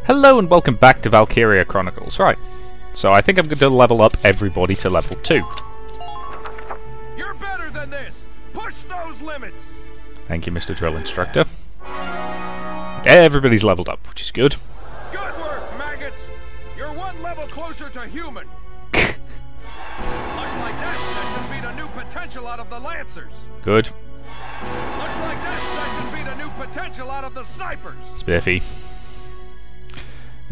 Hello and welcome back to Valkyria Chronicles. Right, so I think I'm going to level up everybody to level 2. You're better than this! Push those limits! Thank you, Mr. Drill Instructor. Everybody's leveled up, which is good. Good work, maggots! You're one level closer to human! Looks like that session beat a new potential out of the Lancers! Good. Looks like that session beat a new potential out of the Snipers! Spiffy.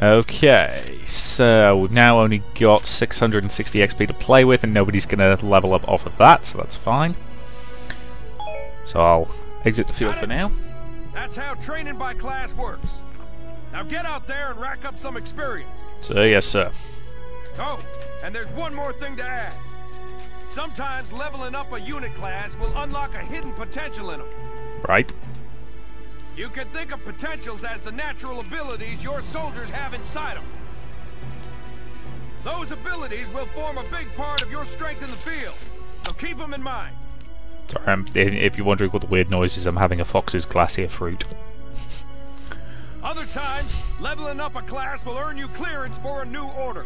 Okay, so we've now only got 660 XP to play with, and nobody's going to level up off of that, so that's fine. So I'll exit the field for now. That's how training by class works. Now get out there and rack up some experience. So, yes, sir. Oh, and there's one more thing to add. Sometimes leveling up a unit class will unlock a hidden potential in them. Right. You can think of potentials as the natural abilities your soldiers have inside them. Those abilities will form a big part of your strength in the field, so keep them in mind. Sorry, if you're wondering what the weird noise is, I'm having a Fox's Glacier fruit. Other times, leveling up a class will earn you clearance for a new order.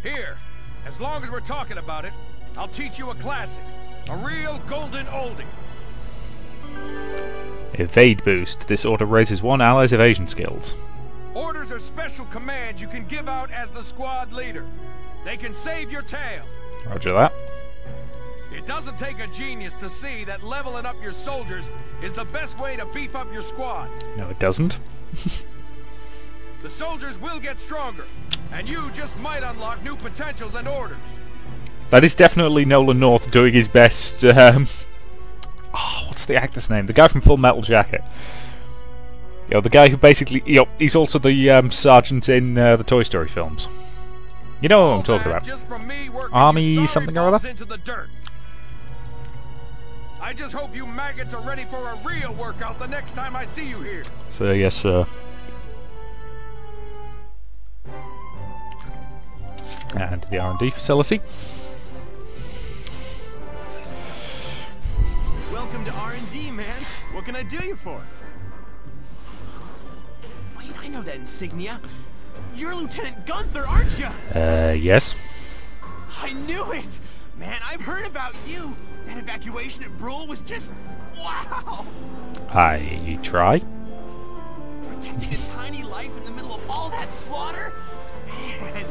Here, as long as we're talking about it, I'll teach you a classic, a real golden oldie. Evade boost. This order raises one ally's evasion skills. Orders are special commands you can give out as the squad leader. They can save your tail. Roger that. It doesn't take a genius to see that leveling up your soldiers is the best way to beef up your squad. No, it doesn't. The soldiers will get stronger, and you just might unlock new potentials and orders. That is definitely Nolan North doing his best. What's the actor's name? The guy from Full Metal Jacket. You know, the guy who basically... he's also the sergeant in the Toy Story films. You know what I'm talking about. Just from me Army something or other? Into the dirt. I just hope you maggots are ready for a real workout the next time I see you here. So, yes, sir. And the R&D facility. Welcome to R&D, man. What can I do you for? Wait, I know that insignia. You're Lieutenant Gunther, aren't you? Yes. I knew it! Man, I've heard about you. That evacuation at Brule was just... wow! I try. Protecting a tiny life in the middle of all that slaughter? Man!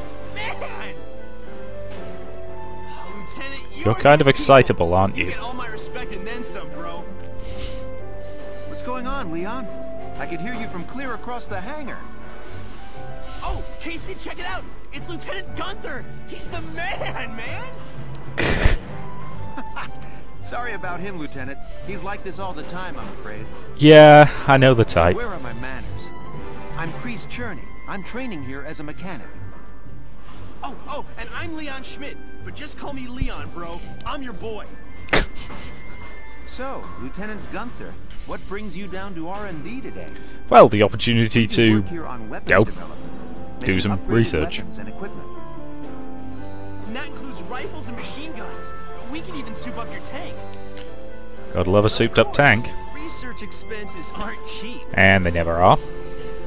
Oh, Lieutenant, You're kind of excitable, aren't you? You get all my respect and then some, bro. What's going on, Leon? I could hear you from clear across the hangar. Oh, Casey, check it out! It's Lieutenant Gunther! He's the man! Sorry about him, Lieutenant. He's like this all the time, I'm afraid. Yeah, I know the type. Where are my manners? I'm Priest Cherney. I'm training here as a mechanic. Oh, and I'm Leon Schmidt, but just call me Leon, bro. I'm your boy. So, Lieutenant Gunther, what brings you down to R&D today? Well, the opportunity to work here on weapons go development, do making some upgraded research. weapons and equipment. And that includes rifles and machine guns. We can even soup up your tank. Gotta love a souped up tank. Research expenses aren't cheap. And they never are.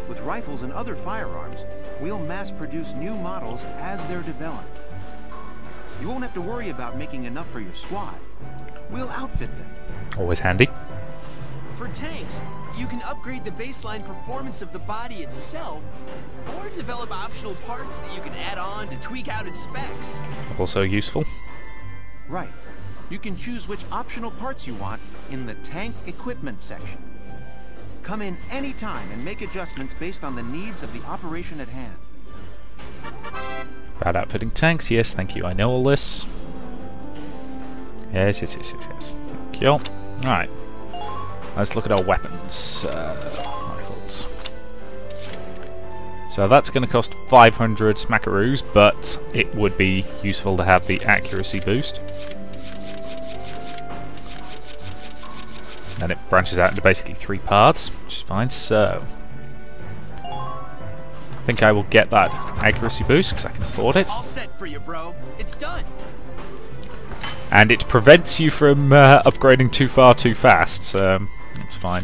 With rifles and other firearms, we'll mass-produce new models as they're developed. You won't have to worry about making enough for your squad. We'll outfit them. Always handy. For tanks, you can upgrade the baseline performance of the body itself, or develop optional parts that you can add on to tweak out its specs. Also useful. Right. You can choose which optional parts you want in the tank equipment section. Come in any time and make adjustments based on the needs of the operation at hand. About outfitting tanks, yes, thank you, I know all this. Yes. Thank you. Alright. Let's look at our weapons. Rifles. So that's going to cost 500 smackaroos, but it would be useful to have the accuracy boost. And it branches out into basically 3 parts, which is fine. So, I think I will get that accuracy boost because I can afford it. All set for you, bro. It's done. And it prevents you from upgrading too far too fast, so it's fine.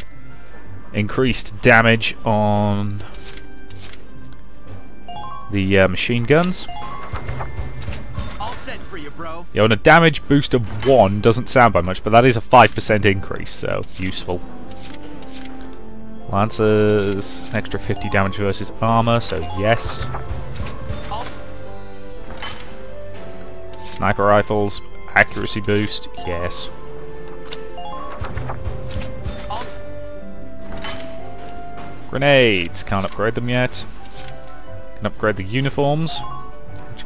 Increased damage on the machine guns. All set for you, bro. And a damage boost of 1 doesn't sound by much, but that is a 5% increase, so useful. Lancers, an extra 50 damage versus armor, so yes. Sniper rifles, accuracy boost, yes. Grenades, can't upgrade them yet. Can upgrade the uniforms, which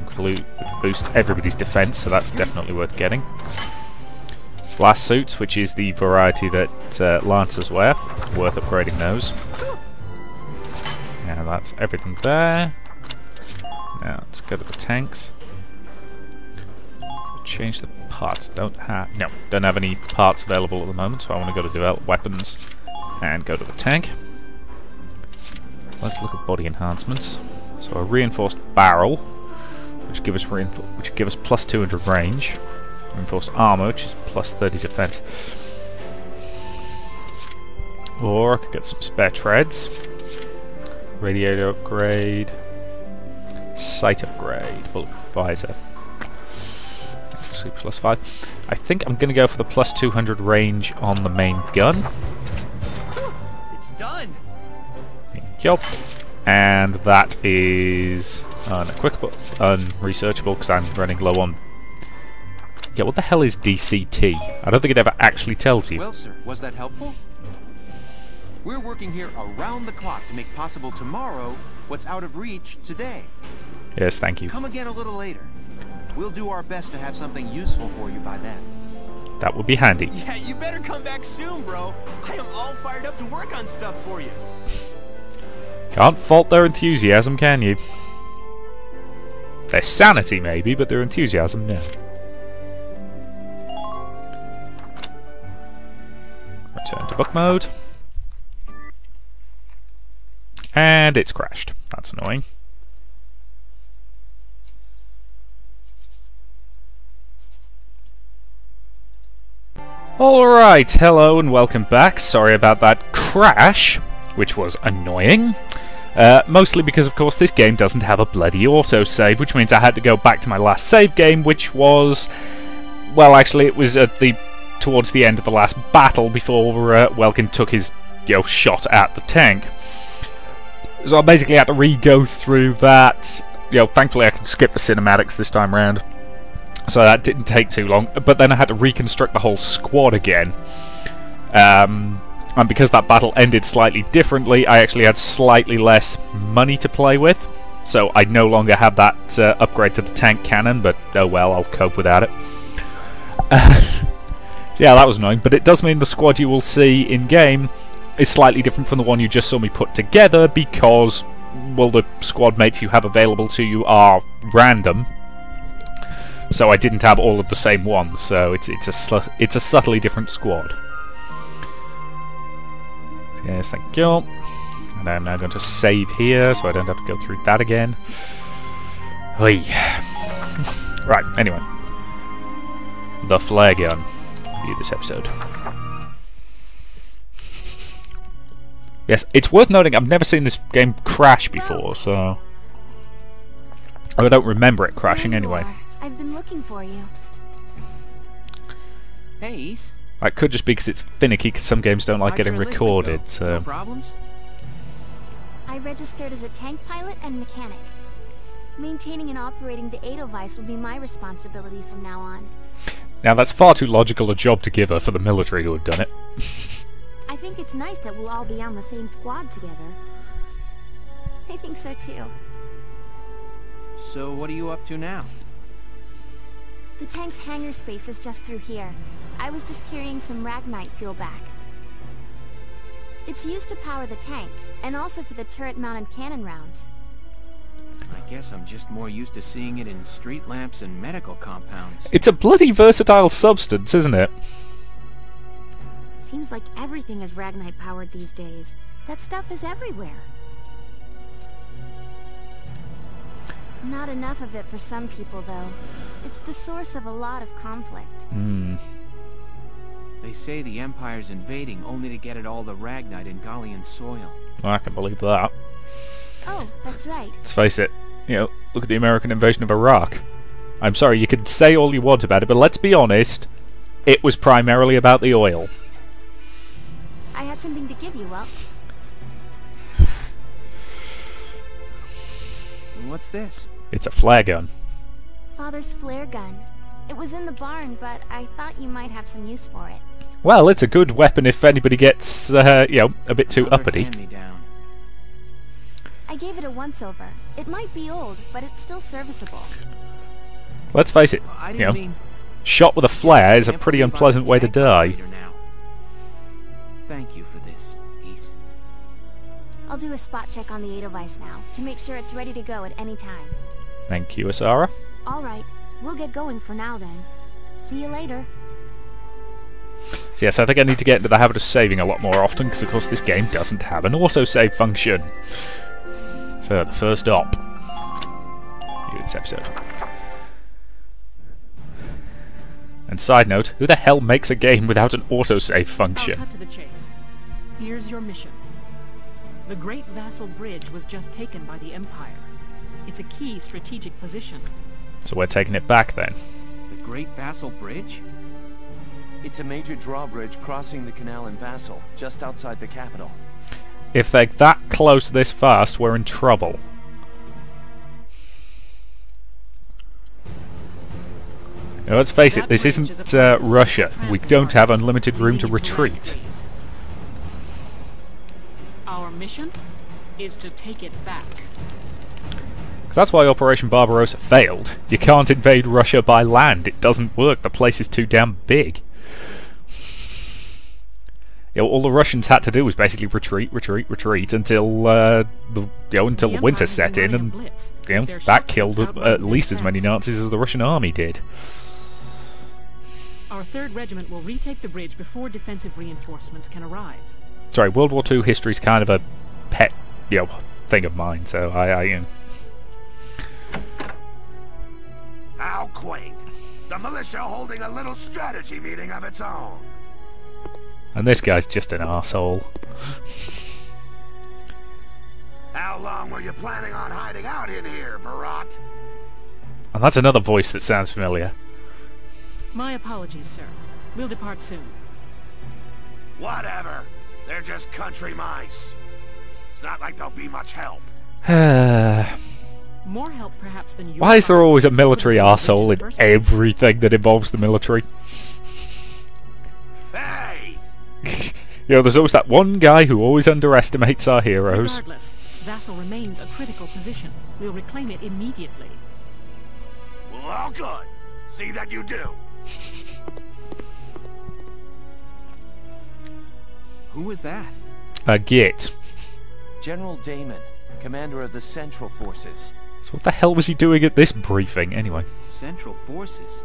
boost everybody's defense, so that's definitely worth getting. Blast suits, which is the variety that Lancers wear, worth upgrading those. Yeah, that's everything there. Now let's go to the tanks. Change the parts. Don't have any parts available at the moment, so I want to go to develop weapons and go to the tank. Let's look at body enhancements. So a reinforced barrel, which give us plus 200 range. Reinforced armor, which is plus 30 defense. Or I could get some spare treads. Radiator upgrade. Sight upgrade. Bulletproof visor. Actually, plus 5. I think I'm going to go for the plus 200 range on the main gun. It's done. There you go. And that is unresearchable because I'm running low on. Yeah, what the hell is DCT? I don't think it ever actually tells you. Well, sir, was that helpful? We're working here around the clock to make possible tomorrow what's out of reach today. Yes, thank you. Come again a little later. We'll do our best to have something useful for you by then. That would be handy. Yeah, you better come back soon, bro. I am all fired up to work on stuff for you. Can't fault their enthusiasm, can you? Their sanity, maybe, but their enthusiasm, no. Return to book mode. And it's crashed. That's annoying. Alright, hello and welcome back. Sorry about that crash, which was annoying. Mostly because, of course, this game doesn't have a bloody autosave, which means I had to go back to my last save game, which was... Well, actually, it was towards the end of the last battle before Welkin took his shot at the tank. So I basically had to re-go through that. Thankfully I could skip the cinematics this time around. So that didn't take too long. But then I had to reconstruct the whole squad again. And because that battle ended slightly differently, I actually had slightly less money to play with. So I no longer have that upgrade to the tank cannon, but oh well, I'll cope without it. Yeah, that was annoying, but it does mean the squad you will see in-game is slightly different from the one you just saw me put together because, well, the squad mates you have available to you are random. So I didn't have all of the same ones, so it's a subtly different squad. Yes, thank you. And I'm now going to save here, so I don't have to go through that again. Oy. Right, anyway. The flare gun. View this episode. Yes, it's worth noting I've never seen this game crash before, so... I don't remember it crashing anyway. I've been looking for you. Hey, Ace. It could just be because it's finicky, because some games don't like getting recorded, so... No problems? I registered as a tank pilot and mechanic. Maintaining and operating the Edelweiss will be my responsibility from now on. Now that's far too logical a job to give her for the military to have done it. I think it's nice that we'll all be on the same squad together. I think so too. So what are you up to now? The tank's hangar space is just through here. I was just carrying some Ragnite fuel back. It's used to power the tank, and also for the turret-mounted cannon rounds. I guess I'm just more used to seeing it in street lamps and medical compounds. It's a bloody versatile substance, isn't it? Seems like everything is Ragnite powered these days. That stuff is everywhere. Not enough of it for some people, though. It's the source of a lot of conflict. They say the Empire's invading only to get at all the Ragnite in Gallian soil. Well, I can believe that. Oh, that's right. Let's face it, you know, look at the American invasion of Iraq. I'm sorry, you can say all you want about it, but let's be honest, it was primarily about the oil. I had something to give you, Welks. What's this? It's a flare gun. Father's flare gun. It was in the barn, but I thought you might have some use for it. Well, it's a good weapon if anybody gets, you know, a bit too uppity. Hand-me-down. I gave it a once-over. It might be old, but it's still serviceable. Let's face it, I you didn't know, mean... shot with a flare is a Can't pretty believe I'm unpleasant the way to tank die. operator now. Thank you for this, Ace. I'll do a spot check on the Edelweiss now, to make sure it's ready to go at any time. Thank you, Asara. Alright, we'll get going for now then. See you later. So yes, I think I need to get into the habit of saving a lot more often, because of course this game doesn't have an autosave function. So, the first op in this episode. And side note, who the hell makes a game without an autosave function? I'll cut to the chase. Here's your mission. The Great Vassal Bridge was just taken by the Empire. It's a key strategic position. So we're taking it back then. The Great Vassal Bridge? It's a major drawbridge crossing the canal in Vassal, just outside the capital. If they're that close this fast, we're in trouble. Now, let's face it, this isn't Russia. We don't have unlimited room to retreat. Our mission is to take it back. Because that's why Operation Barbarossa failed. You can't invade Russia by land. It doesn't work. The place is too damn big. You know, all the Russians had to do was basically retreat until until the winter set in, and you know, that killed at least as many Nazis as the Russian army did. Our 3rd Regiment will retake the bridge before defensive reinforcements can arrive. Sorry, World War II history is kind of a pet, thing of mine. So I How quaint. The militia holding a little strategy meeting of its own. And this guy's just an arsehole. How long were you planning on hiding out in here, Verrot? And that's another voice that sounds familiar. My apologies, sir. We'll depart soon. Whatever. They're just country mice. It's not like they'll be much help. More help, perhaps, than you. Why is there always a military arsehole in everything that involves the military? Hey! There's always that one guy who always underestimates our heroes. Regardless, Vassal remains a critical position. We'll reclaim it immediately. Well, all good. See that you do. Who was that? Git. General Damon, commander of the Central Forces. So what the hell was he doing at this briefing, anyway? Central Forces?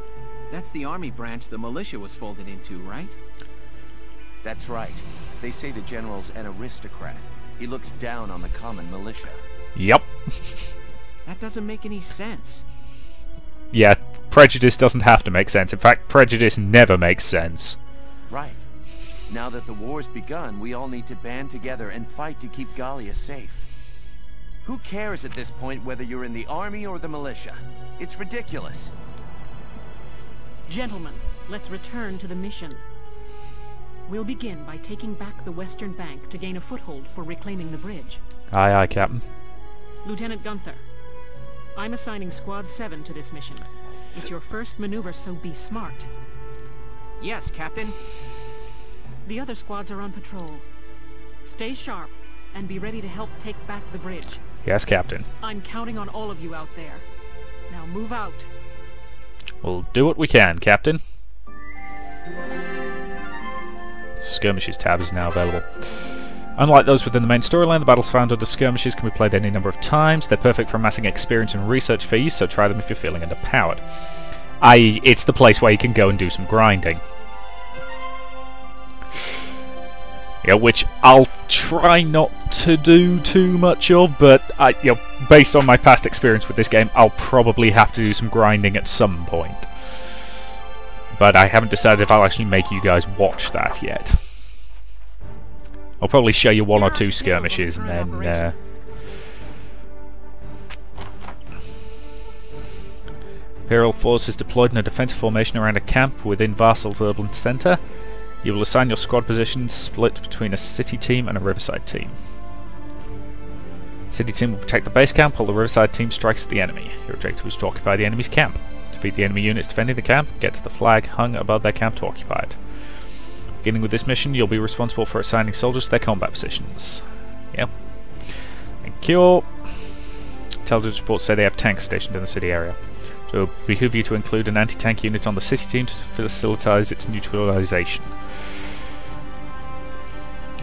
That's the army branch the militia was folded into, right? That's right. They say the general's an aristocrat. He looks down on the common militia. Yep. That doesn't make any sense. Yeah, prejudice doesn't have to make sense. In fact, prejudice never makes sense. Right. Now that the war's begun, we all need to band together and fight to keep Gallia safe. Who cares at this point whether you're in the army or the militia? It's ridiculous. Gentlemen, let's return to the mission. We'll begin by taking back the western bank to gain a foothold for reclaiming the bridge. Aye, aye, Captain. Lieutenant Gunther, I'm assigning Squad 7 to this mission. It's your first maneuver, so be smart. Yes, Captain. The other squads are on patrol. Stay sharp, and be ready to help take back the bridge. Yes, Captain. I'm counting on all of you out there. Now move out. We'll do what we can, Captain. Skirmishes tab is now available. Unlike those within the main storyline, the battles found under skirmishes can be played any number of times. They're perfect for amassing experience and research fees, so try them if you're feeling underpowered. I.e., it's the place where you can go and do some grinding. Yeah, which I'll try not to do too much of, but based on my past experience with this game, I'll probably have to do some grinding at some point. But I haven't decided if I'll actually make you guys watch that yet. I'll probably show you one or two skirmishes and then Imperial forces deployed in a defensive formation around a camp within Varsel's urban centre. You will assign your squad positions split between a city team and a riverside team. City team will protect the base camp while the riverside team strikes at the enemy. Your objective is to occupy the enemy's camp. Defeat the enemy units defending the camp, get to the flag hung above their camp to occupy it. Beginning with this mission, you'll be responsible for assigning soldiers to their combat positions. Yep. Thank you. Intelligence reports say they have tanks stationed in the city area. So it would behoove you to include an anti-tank unit on the city team to facilitate its neutralization.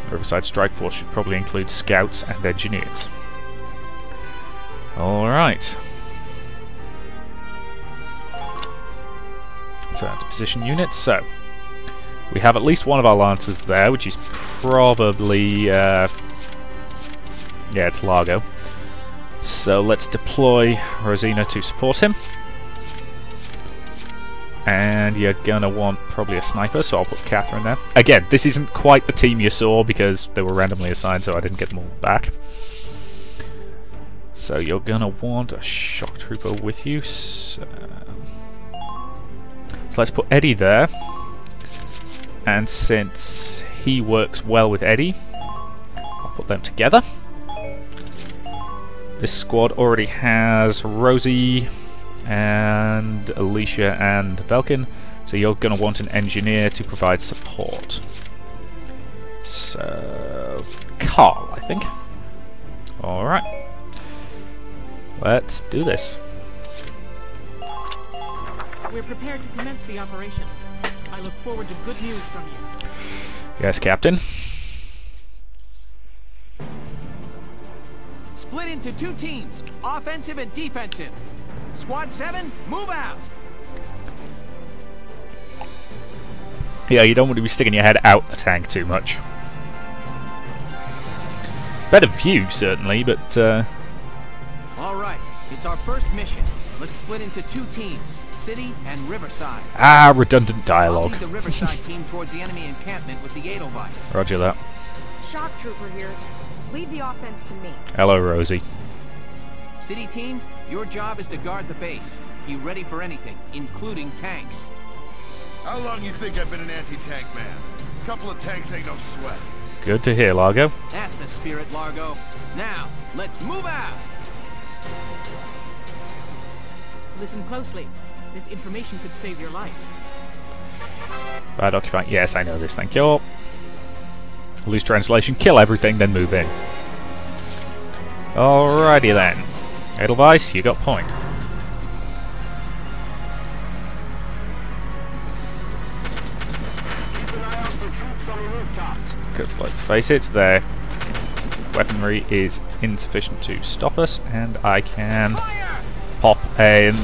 The Riverside Strike Force should probably include scouts and engineers. Alright. So that's position units. So we have at least one of our lancers there, which is probably yeah, it's Largo. So let's deploy Rosina to support him. And you're gonna want probably a sniper, so I'll put Catherine there. Again, this isn't quite the team you saw because they were randomly assigned, so I didn't get them all back. So you're gonna want a shock trooper with you. So let's put Eddie there. And since he works well with Eddie, I'll put them together. This squad already has Rosie and Alicia and Velkin, so you're going to want an engineer to provide support. So, Carl, I think. Alright. Let's do this. We're prepared to commence the operation. I look forward to good news from you. Yes, Captain. Split into 2 teams, offensive and defensive. Squad 7, move out! Yeah, you don't want to be sticking your head out the tank too much. Better view, certainly, but... Alright, it's our first mission. Let's split into 2 teams, City and Riverside. Ah, redundant I'll dialogue. lead the Riverside team towards the enemy encampment with the Edelweiss. Roger that. Shock trooper here. Leave the offense to me. Hello, Rosie. City team, your job is to guard the base. Be ready for anything, including tanks. How long you think I've been an anti-tank man? A couple of tanks ain't no sweat. Good to hear, Largo. That's a spirit, Largo. Now, let's move out! Listen closely. This information could save your life. Right, occupy. Yes, I know this, thank you. Loose translation, kill everything, then move in. Alrighty then. Edelweiss, you got point. Because let's face it, their weaponry is insufficient to stop us, and I can pop in.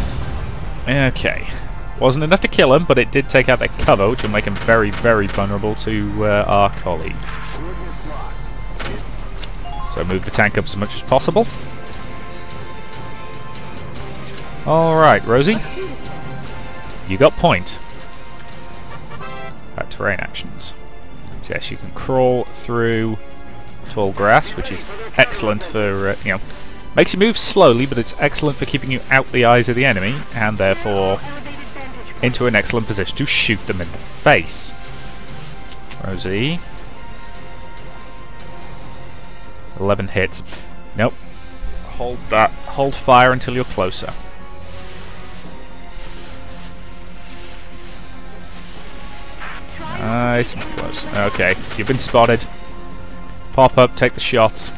Okay. Wasn't enough to kill him, but it did take out their cover, which will make him very, very vulnerable to our colleagues. So move the tank up as much as possible. Alright, Rosie. You got point. Terrain actions. So yes, you can crawl through tall grass, which is excellent for, you know, makes you move slowly, but it's excellent for keeping you out the eyes of the enemy, and therefore into an excellent position to shoot them in the face. Rosie. 11 hits. Nope. Hold that. Hold fire until you're closer. Nice and close. Okay, you've been spotted. Pop up, take the shots.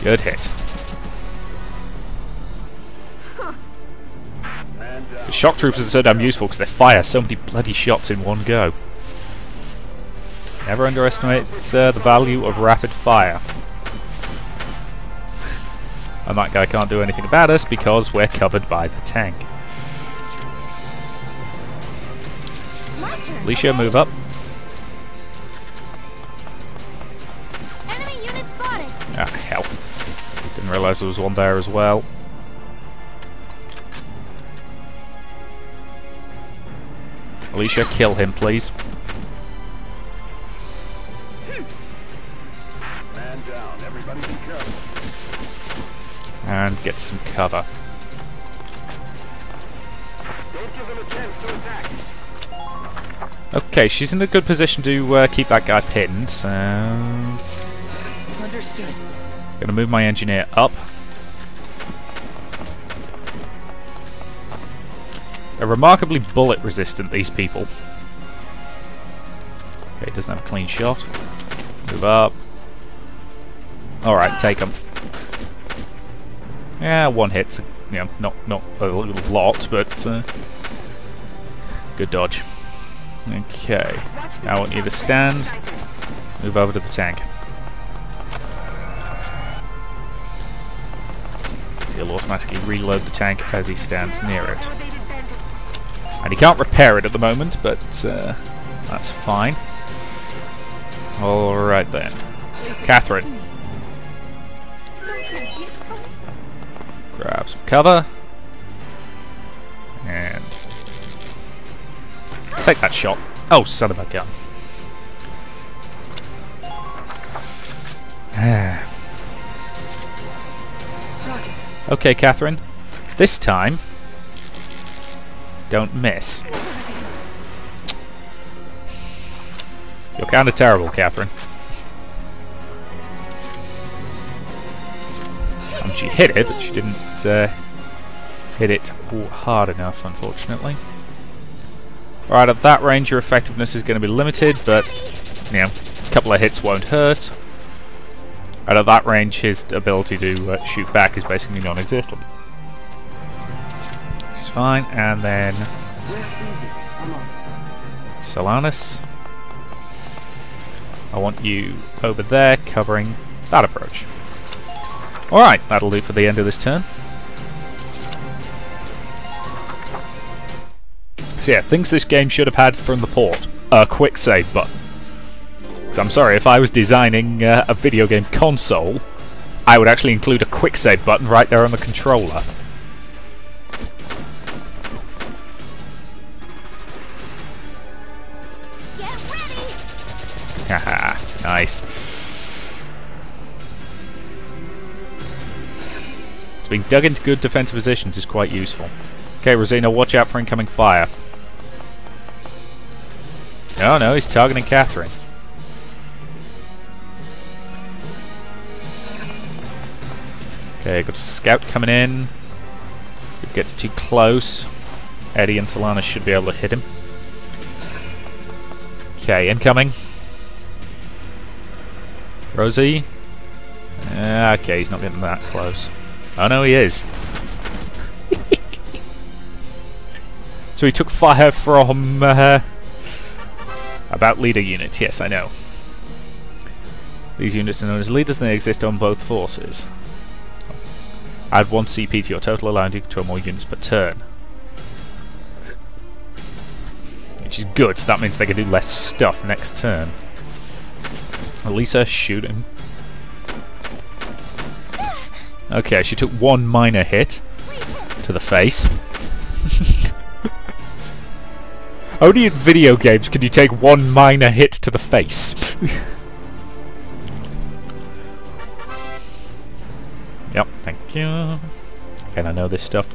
Good hit. The shock troopers are so damn useful because they fire so many bloody shots in one go. Never underestimate the value of rapid fire. And that guy can't do anything about us because we're covered by the tank. Alicia, move up. Enemy unit spotted. Ah, hell. Didn't realise there was one there as well. Alicia, kill him, please. Man down, everybody be careful. And get some cover. Okay, she's in a good position to keep that guy pinned, so... Understood. Gonna move my engineer up. They're remarkably bullet resistant, these people. Okay, doesn't have a clean shot. Move up. Alright, take him. Yeah, one hit's, you know, not a little lot, but good dodge. Okay, now I want you to stand. Move over to the tank. He'll automatically reload the tank as he stands near it. And he can't repair it at the moment, but that's fine. Alright then. Catherine. Grab some cover. And take that shot. Oh, son of a gun. Okay, Catherine. This time, don't miss. You're kind of terrible, Catherine. And she hit it, but she didn't hit it hard enough, unfortunately. Alright, at that range your effectiveness is going to be limited, but, you know, a couple of hits won't hurt. And at that range his ability to shoot back is basically non-existent. Which is fine, and then... Solanus. I want you over there covering that approach. Alright, that'll do for the end of this turn. So yeah, things this game should have had from the port. A quick save button. So I'm sorry, if I was designing a video game console, I would actually include a quick save button right there on the controller. Haha, nice. So being dug into good defensive positions is quite useful. Okay, Rosina, watch out for incoming fire. Oh no, he's targeting Catherine. Okay, got a scout coming in. If it gets too close, Eddie and Solana should be able to hit him. Okay, incoming. Rosie. Okay, he's not getting that close. Oh no, he is. So he took fire from about leader unit. Yes, I know. These units are known as leaders and they exist on both forces. Add 1 CP to your total, allowing you to control more units per turn. Which is good, so that means they can do less stuff next turn. Elisa, shoot him. Okay, she took 1 minor hit to the face. Only in video games can you take 1 minor hit to the face. Yep, thank you. And I know this stuff.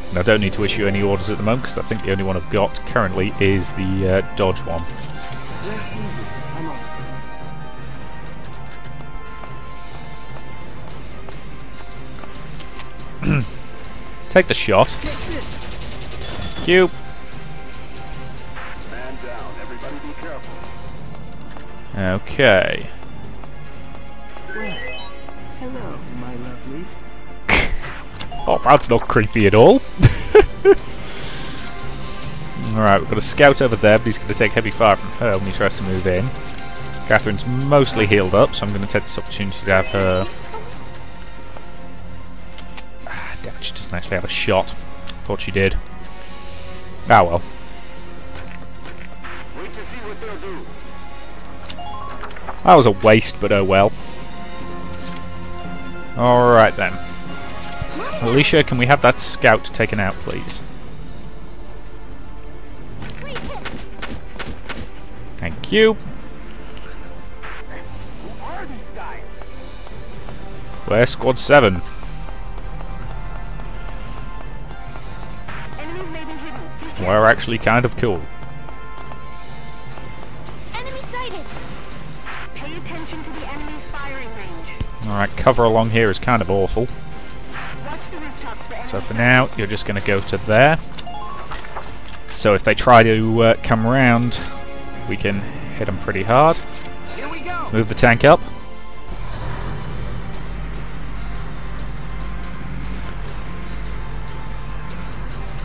And I don't need to issue any orders at the moment because I think the only one I've got currently is the dodge one. Take the shot. Thank you. Man down. Everybody be careful. Okay. Hello, my lovelies. Oh, that's not creepy at all. Alright, we've got a scout over there, but he's going to take heavy fire from her when he tries to move in. Catherine's mostly healed up, so I'm going to take this opportunity to have her... Ah, damn it, she doesn't actually have a shot. Thought she did. Ah well. Wait to see what they'll do. That was a waste, but oh well. Alright then. Alicia, can we have that scout taken out, please? Thank you. Where's Squad 7? were actually kind of cool. Enemy sighted! Pay attention to the enemy's firing range. Alright, cover along here is kind of awful. Watch the rooftops for So for now, you're just going to go to there. So if they try to come round, we can hit them pretty hard. Here we go. Move the tank up.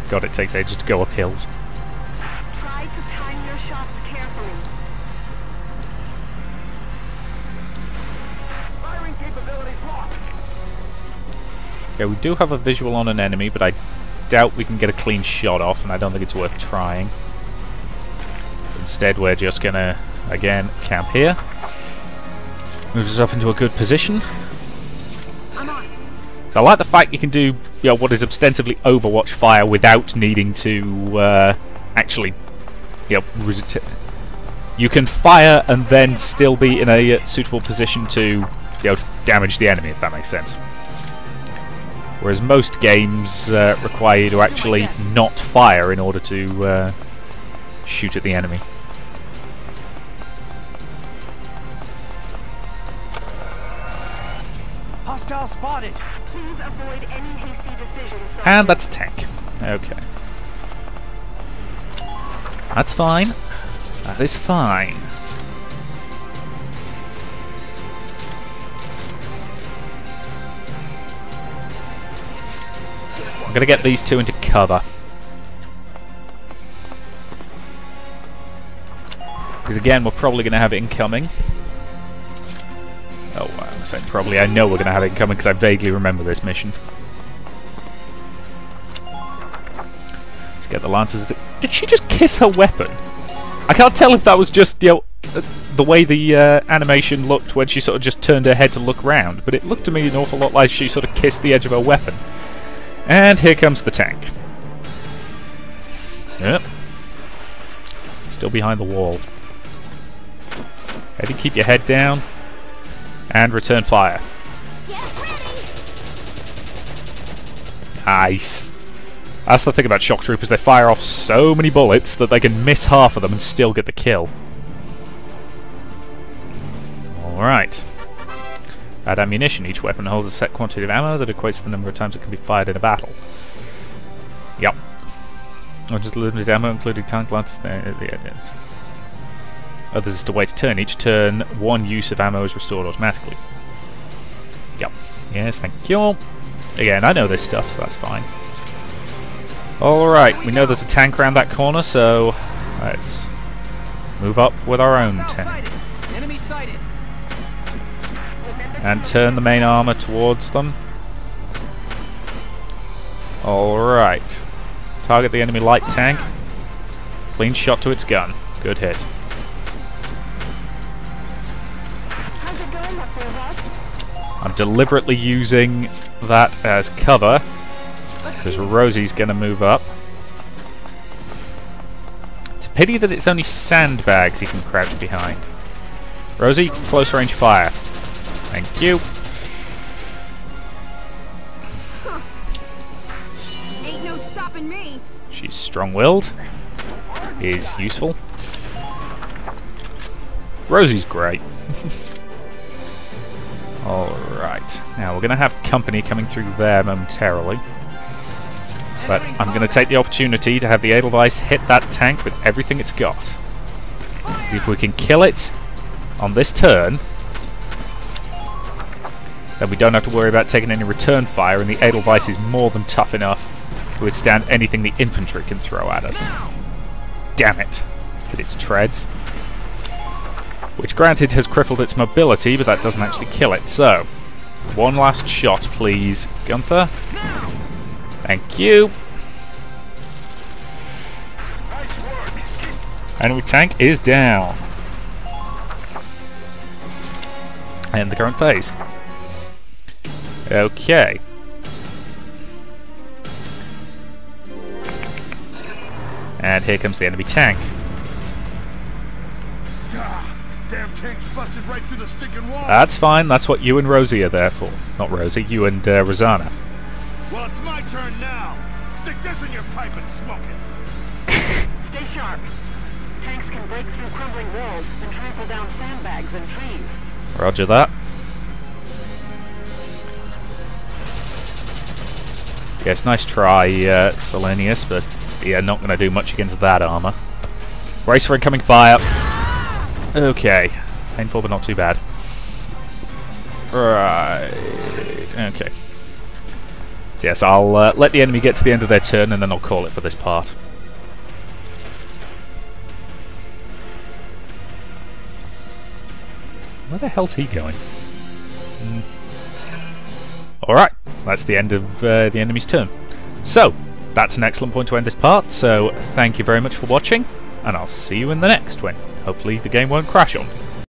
God, it takes ages to go up hills. Try to time your shots carefully. Firing capabilities locked. Okay, we do have a visual on an enemy, but I doubt we can get a clean shot off, and I don't think it's worth trying. Instead, we're just gonna, again, camp here. Move us up into a good position. So I like the fact you can do, what is ostensibly Overwatch fire without needing to actually, you can fire and then still be in a suitable position to, damage the enemy, if that makes sense. Whereas most games require you to actually not fire in order to shoot at the enemy. Hostile spotted. Please avoid any hasty decisions. And that's a tank. Okay. That's fine. That is fine. I'm gonna get these two into cover. Because again, we're probably gonna have it incoming. Oh, I'm saying probably. I know we're gonna have it incoming because I vaguely remember this mission. Let's get the Lancers. Did she just kiss her weapon? I can't tell if that was just, the way the animation looked when she sort of just turned her head to look round, but it looked to me an awful lot like she sort of kissed the edge of her weapon. And here comes the tank. Yep. Still behind the wall. Ready, keep your head down. And return fire. Get ready! Nice. That's the thing about shock troopers, they fire off so many bullets that they can miss half of them and still get the kill. Alright. Add ammunition. Each weapon holds a set quantity of ammo that equates to the number of times it can be fired in a battle. Yep. Or just limited ammo, including tank lancers. Oh, this is the way to turn. Each turn, one use of ammo is restored automatically. Yep. Yes, thank you. Again, I know this stuff, so that's fine. Alright, we know there's a tank around that corner, so let's move up with our own tank. Enemy sighted. And turn the main armor towards them. Alright. Target the enemy light tank. Clean shot to its gun. Good hit. How's it going up there, Ross? I'm deliberately using that as cover, because Rosie's going to move up. It's a pity that it's only sandbags you can crouch behind. Rosie, close range fire. Thank you. Ain't no stopping me. She's strong-willed. Is useful. Rosie's great. Alright. Now we're going to have company coming through there momentarily. But I'm going to take the opportunity to have the Edelweiss hit that tank with everything it's got. If we can kill it on this turn, then we don't have to worry about taking any return fire, and the Edelweiss is more than tough enough to withstand anything the infantry can throw at us. Damn it. Hit its treads. Which, granted, has crippled its mobility, but that doesn't actually kill it. So, one last shot, please, Gunther. Thank you. Enemy tank is down. And the current phase. Okay. And here comes the enemy tank. Damn tank's busted right through the stinking wall. That's fine, that's what you and Rosie are there for. Not Rosie, you and Rosanna. Well, it's my turn now. Stick this in your pipe and smoke it. Stay sharp. Tanks can break through crumbling walls and trample down sandbags and trees. Roger that. Yes, nice try, Selenius, but yeah, not going to do much against that armor. Brace for incoming fire. Okay. Painful, but not too bad. Right. Okay. So yes, I'll let the enemy get to the end of their turn, and then I'll call it for this part. Where the hell's he going? Alright, that's the end of the enemy's turn. So, that's an excellent point to end this part, so thank you very much for watching, and I'll see you in the next one. Hopefully the game won't crash on me.